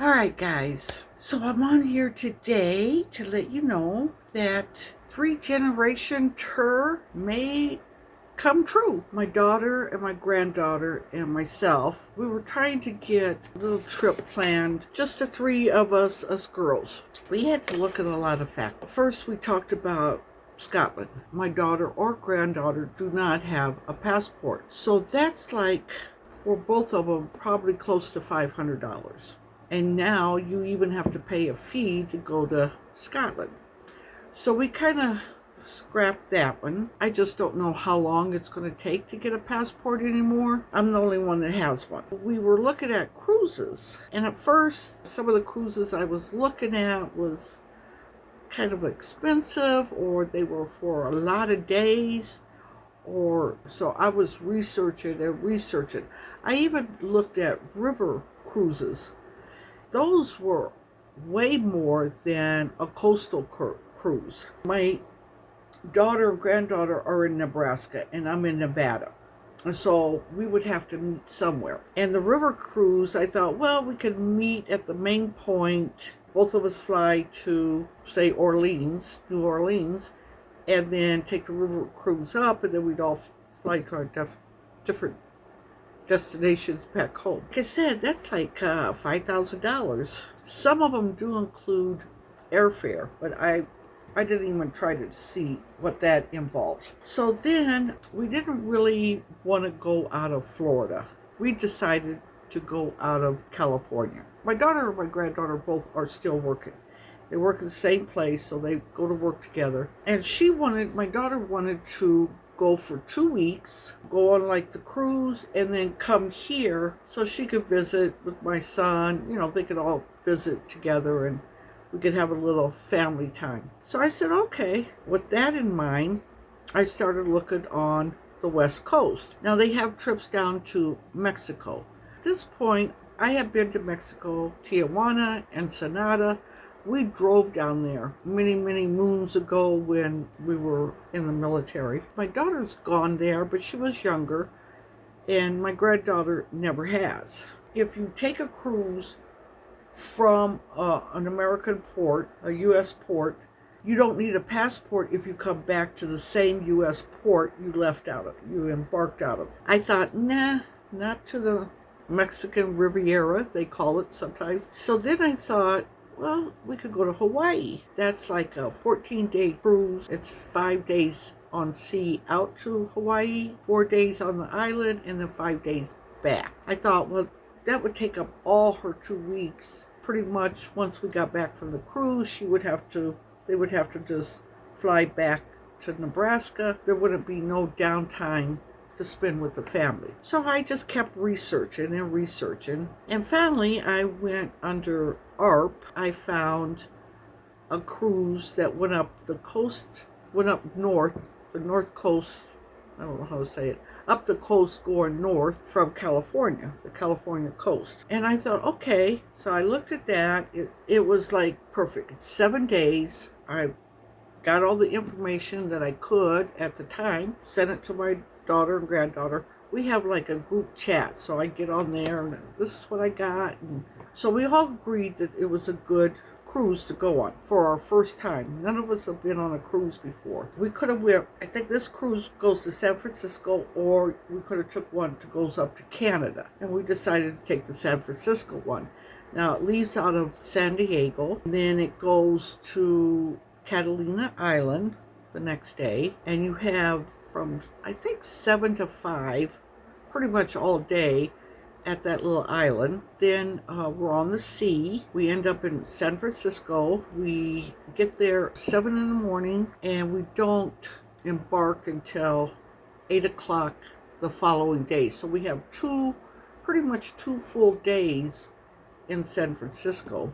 Alright guys, so I'm on here today to let you know that 3-generation tour may come true. My daughter and my granddaughter and myself, we were trying to get a little trip planned, just the three of us girls. We had to look at a lot of factors. First, we talked about Scotland. My daughter or granddaughter do not have a passport. So that's like, for both of them, probably close to $500. And now you even have to pay a fee to go to Scotland. So we kind of scrapped that one. I just don't know how long it's going to take to get a passport anymore. I'm the only one that has one. We were looking at cruises. And at first, some of the cruises I was looking at was kind of expensive, or they were for a lot of days. So I was researching. I even looked at river cruises. Those were way more than a coastal cruise. My daughter and granddaughter are in Nebraska, and I'm in Nevada. And so we would have to meet somewhere. And the river cruise, I thought, well, we could meet at the main point. Both of us fly to, say, New Orleans, and then take the river cruise up, and then we'd all fly to our different destinations back home. Like I said, that's like $5,000. Some of them do include airfare, but I didn't even try to see what that involved. So then we didn't really want to go out of Florida. We decided to go out of California. My daughter and my granddaughter both are still working. They work in the same place, so they go to work together. And my daughter wanted to go for 2 weeks, go on like the cruise, and then come here so she could visit with my son. They could all visit together and we could have a little family time. So I said, okay. With that in mind, I started looking on the West Coast. Now they have trips down to Mexico. At this point, I have been to Mexico, Tijuana, Ensenada. We drove down there many, many moons ago when we were in the military. My daughter's gone there, but she was younger, and my granddaughter never has. If you take a cruise from an American port, a U.S. port, you don't need a passport if you come back to the same U.S. port you embarked out of. I thought, nah, not to the Mexican Riviera, they call it sometimes. So then I thought, well, we could go to Hawaii. That's like a 14-day cruise. It's 5 days on sea out to Hawaii, 4 days on the island, and then 5 days back. I thought, well, that would take up all her 2 weeks. Pretty much once we got back from the cruise, they would have to just fly back to Nebraska. There wouldn't be no downtime to spend with the family. So I just kept researching. And finally, I went under ARP. I found a cruise that went up north, the north coast, I don't know how to say it, up the coast going north from California, the California coast. And I thought, okay, so I looked at that. It was like perfect. It's 7 days. I got all the information that I could at the time, sent it to my daughter and granddaughter. We have like a group chat, so I get on there and this is what I got. And so we all agreed that it was a good cruise to go on for our first time. None of us have been on a cruise before. We could have I think this cruise goes to San Francisco, or we could have took one that goes up to Canada. And we decided to take the San Francisco one. Now it leaves out of San Diego, and then it goes to Catalina Island the next day, and you have from I think 7 to 5 pretty much all day at that little island. Then we're on the sea. We end up in San Francisco. We get there 7 in the morning, and we don't embark until 8 o'clock the following day. So we have pretty much two full days in San Francisco.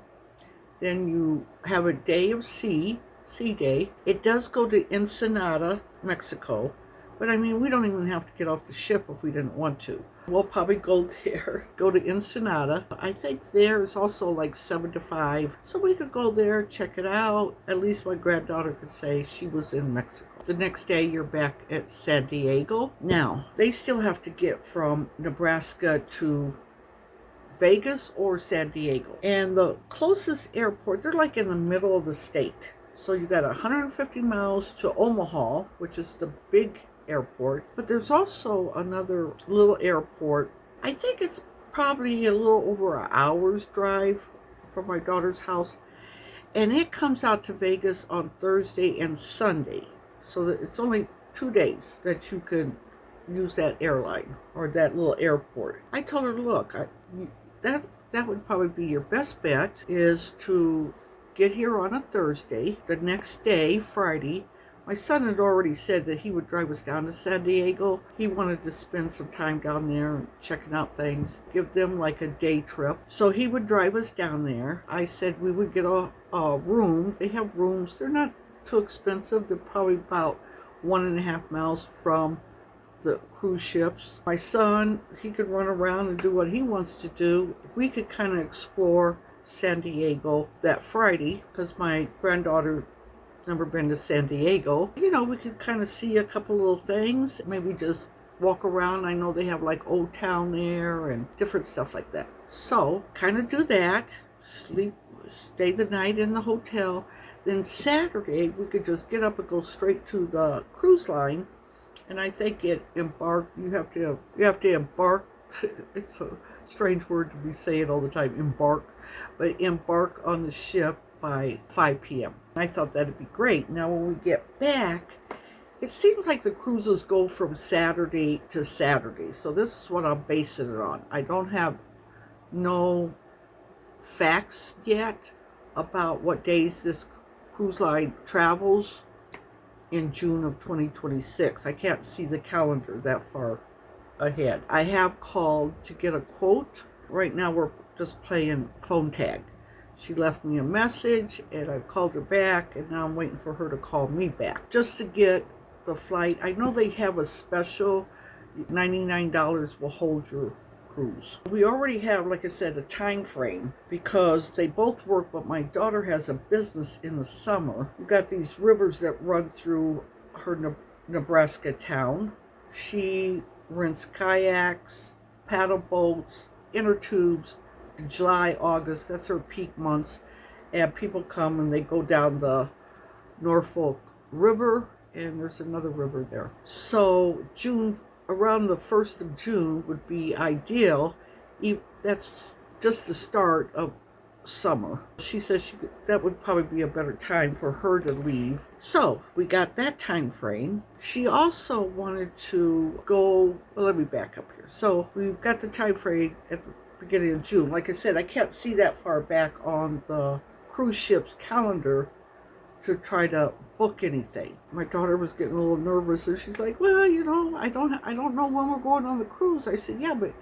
Then you have a day of sea day. It does go to Ensenada, Mexico, but I mean, we don't even have to get off the ship if we didn't want to. We'll probably go there, go to Ensenada. I think there is also like 7 to 5, so we could go there, check it out. At least my granddaughter could say she was in Mexico. The next day, you're back at San Diego. Now, they still have to get from Nebraska to Vegas or San Diego. And the closest airport, they're like in the middle of the state. So you got 150 miles to Omaha, which is the big airport. But there's also another little airport. I think it's probably a little over an hour's drive from my daughter's house. And it comes out to Vegas on Thursday and Sunday. So that it's only 2 days that you can use that airline or that little airport. I told her, look, that would probably be your best bet, is to get here on a Thursday. The next day, Friday, my son had already said that he would drive us down to San Diego. He wanted to spend some time down there and checking out things, give them like a day trip. So he would drive us down there. I said we would get a room. They have rooms. They're not too expensive. They're probably about 1.5 miles from the cruise ships. My son, he could run around and do what he wants to do. We could kind of explore San Diego that Friday because my granddaughter never been to San Diego. You know, we could kind of see a couple little things, maybe just walk around. I know they have like Old Town there and different stuff like that. So kind of do that, stay the night in the hotel. Then Saturday we could just get up and go straight to the cruise line. And I think you have to embark. It's a strange word to be saying all the time, embark, but embark on the ship by 5 p.m. I thought that'd be great. Now when we get back, it seems like the cruises go from Saturday to Saturday. So this is what I'm basing it on. I don't have no facts yet about what days this cruise line travels in June of 2026. I can't see the calendar that far ahead. I have called to get a quote. Right now we're just playing phone tag. She left me a message and I called her back, and now I'm waiting for her to call me back just to get the flight. I know they have a special $99 will hold your cruise. We already have, like I said, a time frame because they both work, but my daughter has a business in the summer. We've got these rivers that run through her Nebraska town. She rents kayaks, paddle boats, inner tubes. In July, August, that's her peak months, and people come and they go down the Norfolk River, and there's another river there. So June, around the 1st of June would be ideal. That's just the start of summer. She says that would probably be a better time for her to leave. So we got that time frame. She also wanted to go, well, let me back up here. So we've got the time frame at the beginning of June. Like I said, I can't see that far back on the cruise ship's calendar to try to book anything. My daughter was getting a little nervous, and she's like, well, you know, I don't know when we're going on the cruise. I said, yeah, but,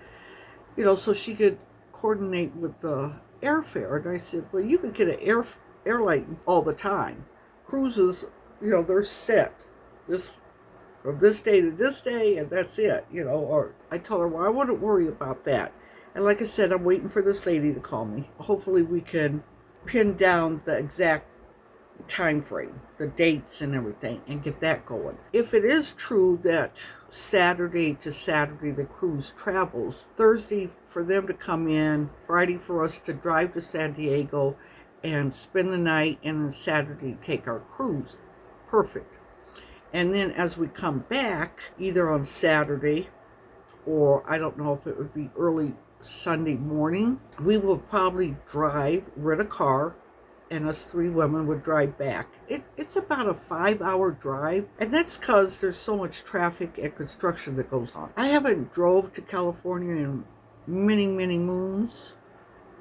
you know, so she could coordinate with the airfare. And I said, well, you could get an airline all the time. Cruises, you know, they're set from this day to this day, and that's it, you know. Or I told her, well, I wouldn't worry about that. And like I said, I'm waiting for this lady to call me. Hopefully we can pin down the exact time frame, the dates and everything, and get that going. If it is true that Saturday to Saturday the cruise travels, Thursday for them to come in, Friday for us to drive to San Diego and spend the night, and then Saturday take our cruise. Perfect. And then as we come back, either on Saturday or I don't know if it would be early Sunday morning, we will probably rent a car, and us 3 women would drive back. It's about a 5-hour drive, and that's because there's so much traffic and construction that goes on. I haven't drove to California in many, many moons,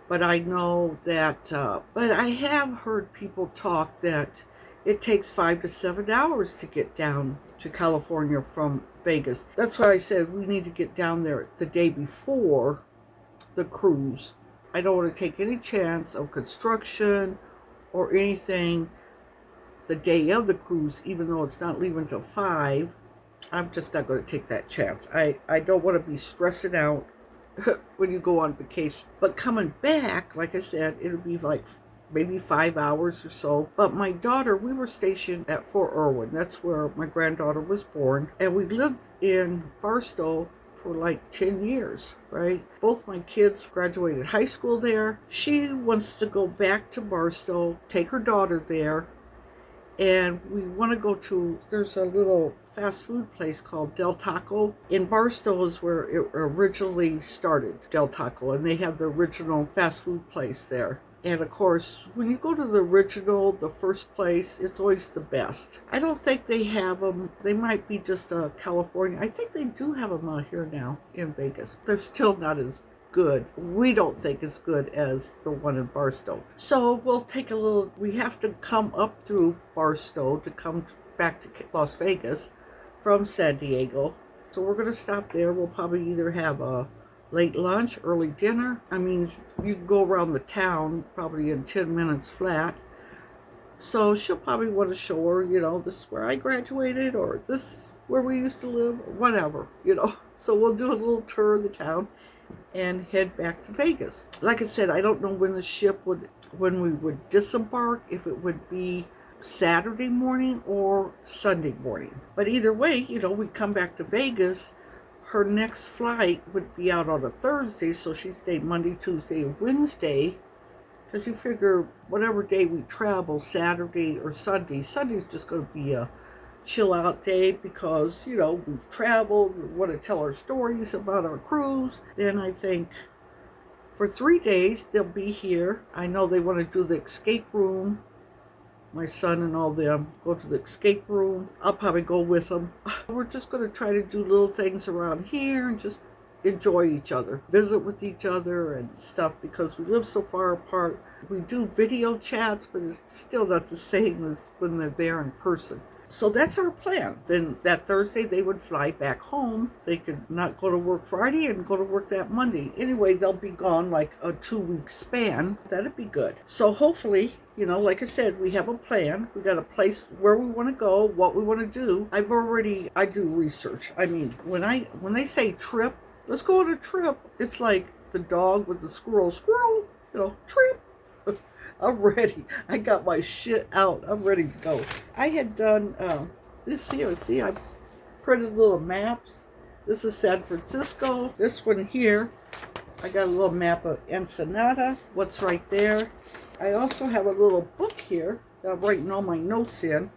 but I know that, but I have heard people talk that it takes 5 to 7 hours to get down to California from Vegas. That's why I said we need to get down there the day before the cruise. I don't want to take any chance of construction or anything the day of the cruise, even though it's not leaving till 5. I'm just not going to take that chance. I don't want to be stressing out when you go on vacation. But coming back, like I said, it'll be like maybe 5 hours or so. But my daughter, we were stationed at Fort Irwin. That's where my granddaughter was born. And we lived in Barstow for like 10 years, right? Both my kids graduated high school there. She wants to go back to Barstow, take her daughter there, and we want to go to, there's a little fast food place called Del Taco. In Barstow is where it originally started, Del Taco, and they have the original fast food place there. And of course, when you go to the original, the first place, it's always the best. I don't think they have them. They might be just California. I think they do have them out here now in Vegas. They're still not as good. We don't think as good as the one in Barstow. So we'll take a little, we have to come up through Barstow to come back to Las Vegas from San Diego. So we're going to stop there. We'll probably either have a late lunch, early dinner. I mean, you can go around the town probably in 10 minutes flat. So she'll probably want to show her, this is where I graduated, or this is where we used to live, or whatever, So we'll do a little tour of the town and head back to Vegas. Like I said, I don't know when we would disembark, if it would be Saturday morning or Sunday morning. But either way, we come back to Vegas. Her next flight would be out on a Thursday, so she'd stay Monday, Tuesday, and Wednesday. Because you figure whatever day we travel, Saturday or Sunday, Sunday's just going to be a chill out day because, we've traveled, we want to tell our stories about our cruise. Then I think for 3 days they'll be here. I know they want to do the escape room. My son and all them go to the escape room. I'll probably go with them. We're just going to try to do little things around here and just enjoy each other, visit with each other and stuff, because we live so far apart. We do video chats, but it's still not the same as when they're there in person. So that's our plan. Then that Thursday they would fly back home. They could not go to work Friday and go to work that Monday. Anyway, they'll be gone like a 2-week span. That'd be good. So hopefully, like I said, we have a plan. We got a place where we want to go, what we want to do. I do research. I mean, when they say trip, let's go on a trip, it's like the dog with the squirrel, trip. I'm ready. I got my shit out. I'm ready to go. I had done this here. See, I printed little maps. This is San Francisco. This one here, I got a little map of Ensenada, what's right there. I also have a little book here that I'm writing all my notes in,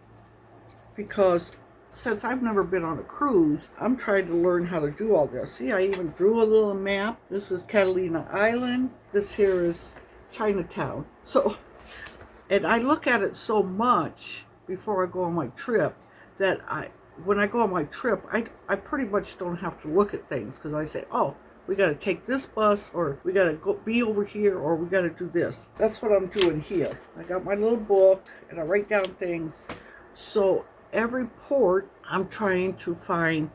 because since I've never been on a cruise, I'm trying to learn how to do all this. See, I even drew a little map. This is Catalina Island. This here is Chinatown. So, and I look at it so much before I go on my trip that when I go on my trip, I pretty much don't have to look at things, because I say, oh, we got to take this bus, or we got to go be over here, or we got to do this. That's what I'm doing here. I got my little book and I write down things. So every port, I'm trying to find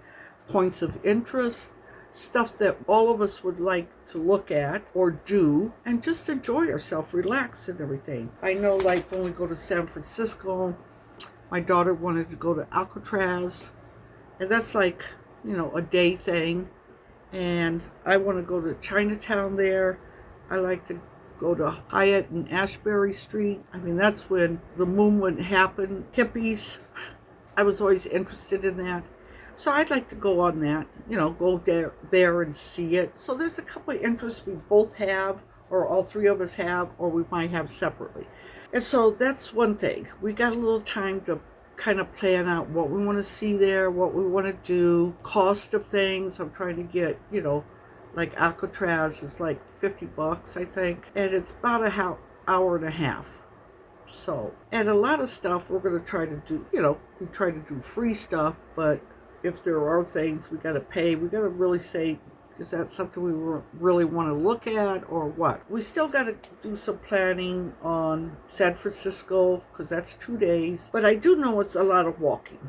points of interest, stuff that all of us would like to look at or do, and just enjoy ourselves, relax and everything. I know, like when we go to San Francisco, my daughter wanted to go to Alcatraz, and that's like, a day thing. And I want to go to Chinatown there. I like to go to Hyatt and Ashbury Street. I mean, that's when the moon wouldn't happen. Hippies. I was always interested in that. So I'd like to go on that, go there and see it. So there's a couple of interests we both have, or all three of us have, or we might have separately. And so that's one thing. We got a little time to kind of plan out what we want to see there, what we want to do, cost of things. I'm trying to get, like Alcatraz is like $50, I think. And it's about an hour and a half. So, and a lot of stuff we're going to try to do, we try to do free stuff, but if there are things we got to pay, we got to really say, is that something we really want to look at or what? We still got to do some planning on San Francisco, because that's 2 days. But I do know it's a lot of walking.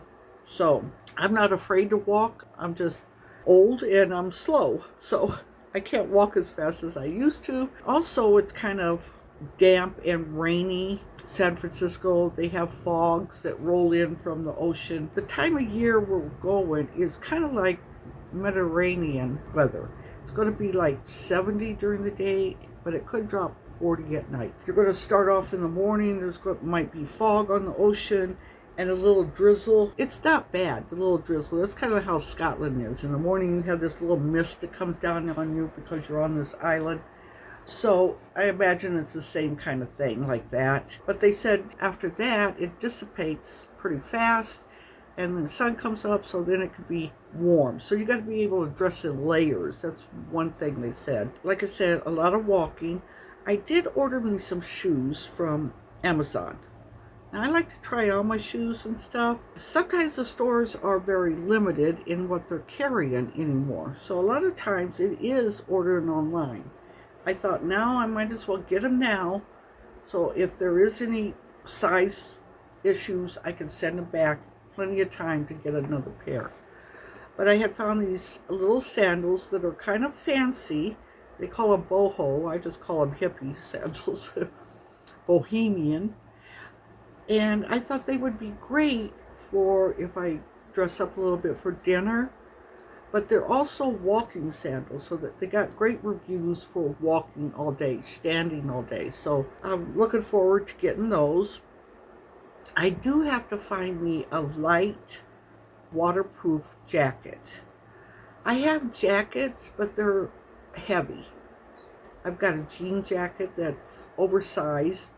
So I'm not afraid to walk. I'm just old and I'm slow. So I can't walk as fast as I used to. Also, it's kind of damp and rainy. San Francisco, they have fogs that roll in from the ocean. The time of year we're going is kind of like Mediterranean weather. It's going to be like 70 during the day, but it could drop 40 at night. You're going to start off in the morning. Might be fog on the ocean, and a little drizzle. It's not bad, the little drizzle. That's kind of how Scotland is. In the morning you have this little mist that comes down on you because you're on this island. So I imagine it's the same kind of thing like that. But they said after that it dissipates pretty fast and then the sun comes up, so then it could be warm. So you got to be able to dress in layers. That's one thing they said. Like I said, a lot of walking. I did order me some shoes from Amazon. Now, I like to try on my shoes and stuff. Sometimes the stores are very limited in what they're carrying anymore. So a lot of times it is ordering online. I thought now I might as well get them now. So if there is any size issues, I can send them back. Plenty of time to get another pair. But I had found these little sandals that are kind of fancy. They call them boho. I just call them hippie sandals. Bohemian. And I thought they would be great for if I dress up a little bit for dinner. But they're also walking sandals, so that they got great reviews for walking all day, standing all day. So I'm looking forward to getting those. I do have to find me a light waterproof jacket. I have jackets, but they're heavy. I've got a jean jacket that's oversized,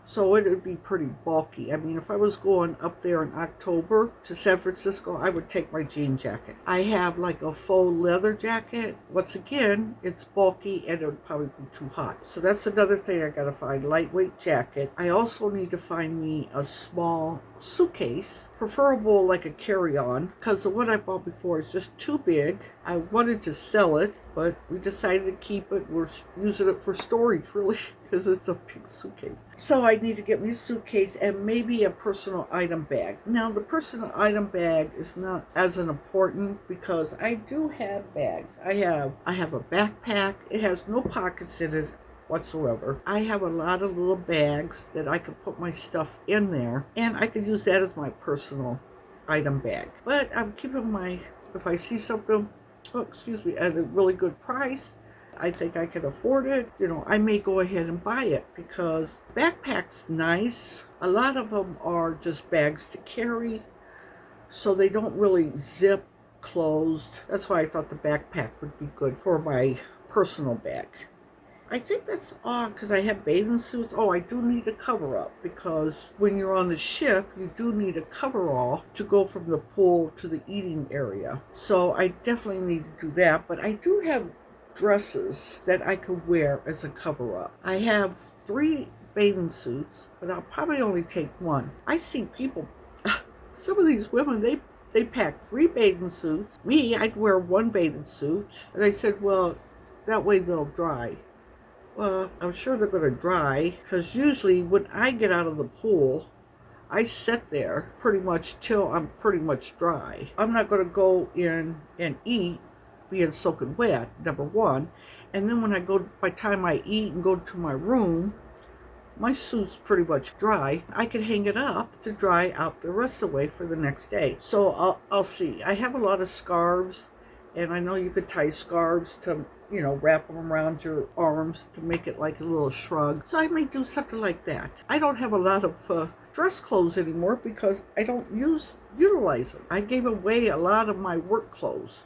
so it would be pretty bulky. I mean, if I was going up there in October to San Francisco, I would take my jean jacket. I have like a faux leather jacket. Once again, it's bulky and it would probably be too hot. So that's another thing I gotta find, lightweight jacket. I also need to find me a small suitcase, preferable like a carry-on, because the one I bought before is just too big. I wanted to sell it, but we decided to keep it. We're using it for storage, really, because it's a big suitcase. So I need to get me a suitcase and maybe a personal item bag. Now, the personal item bag is not as important because I do have bags. I have a backpack. It has no pockets in it whatsoever. I have a lot of little bags that I could put my stuff in there, and I could use that as my personal item bag. But I'm keeping if I see something, at a really good price, I think I can afford it, I may go ahead and buy it, because backpack's nice. A lot of them are just bags to carry, so they don't really zip closed. That's why I thought the backpack would be good for my personal bag. I think that's odd because I have bathing suits. Oh, I do need a cover up, because when you're on the ship, you do need a coverall to go from the pool to the eating area. So I definitely need to do that. But I do have dresses that I could wear as a cover up. I have 3 bathing suits, but I'll probably only take one. I see people, some of these women, they pack 3 bathing suits. Me, I'd wear 1 bathing suit. And I said, well, that way they'll dry. Well, I'm sure they're going to dry, because usually when I get out of the pool, I sit there pretty much till I'm pretty much dry. I'm not going to go in and eat being soaking wet, number one. And then by the time I eat and go to my room, my suit's pretty much dry. I can hang it up to dry out the rest of the way for the next day. So I'll see. I have a lot of scarves, and I know you could tie scarves to wrap them around your arms to make it like a little shrug. So I may do something like that. I don't have a lot of dress clothes anymore because I don't utilize them. I gave away a lot of my work clothes.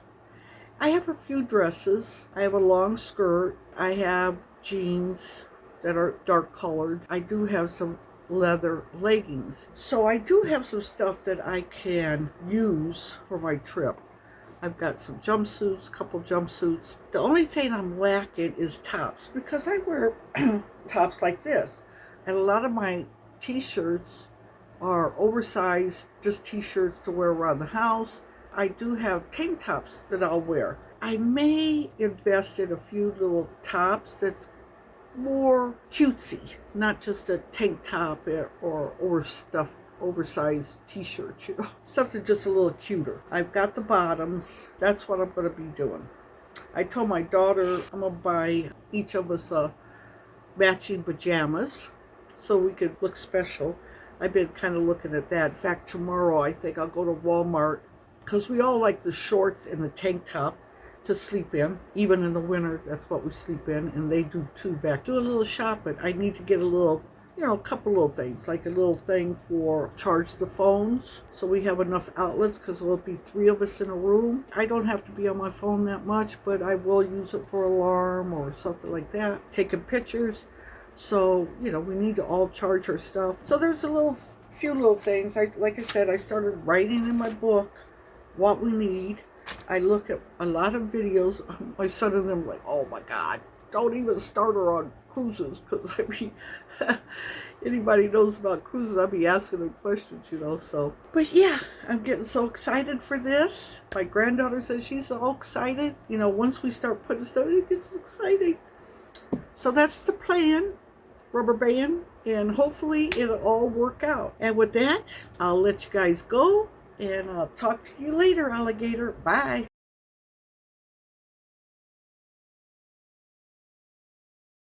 I have a few dresses. I have a long skirt. I have jeans that are dark colored. I do have some leather leggings. So I do have some stuff that I can use for my trip. I've got some jumpsuits, a couple jumpsuits. The only thing I'm lacking is tops, because I wear tops like this. And a lot of my t-shirts are oversized, just t-shirts to wear around the house. I do have tank tops that I'll wear. I may invest in a few little tops that's more cutesy, not just a tank top or oversized t-shirt, something just a little cuter. I've got the bottoms. That's what I'm going to be doing. I told my daughter I'm going to buy each of us matching pajamas so we could look special. I've been kind of looking at that. In fact, tomorrow I think I'll go to Walmart, because we all like the shorts and the tank top to sleep in. Even in the winter, that's what we sleep in, and they do too back. Do a little shopping. I need to get a little you know, a couple little things, like a little thing for charge the phones so we have enough outlets, because there'll be 3 of us in a room. I don't have to be on my phone that much, but I will use it for alarm or something like that, taking pictures. So, you know, we need to all charge our stuff. So there's a few little things. Like I said, I started writing in my book what we need. I look at a lot of videos. My son and them like, oh my God, don't even start her on cruises, because I mean, anybody knows about cruises, I'll be asking them questions, you know. So, but yeah, I'm getting so excited for this. My granddaughter says she's all excited. You know, once we start putting stuff, it gets exciting. So that's the plan, rubber band, and hopefully it'll all work out. And with that, I'll let you guys go, and I'll talk to you later, alligator. Bye.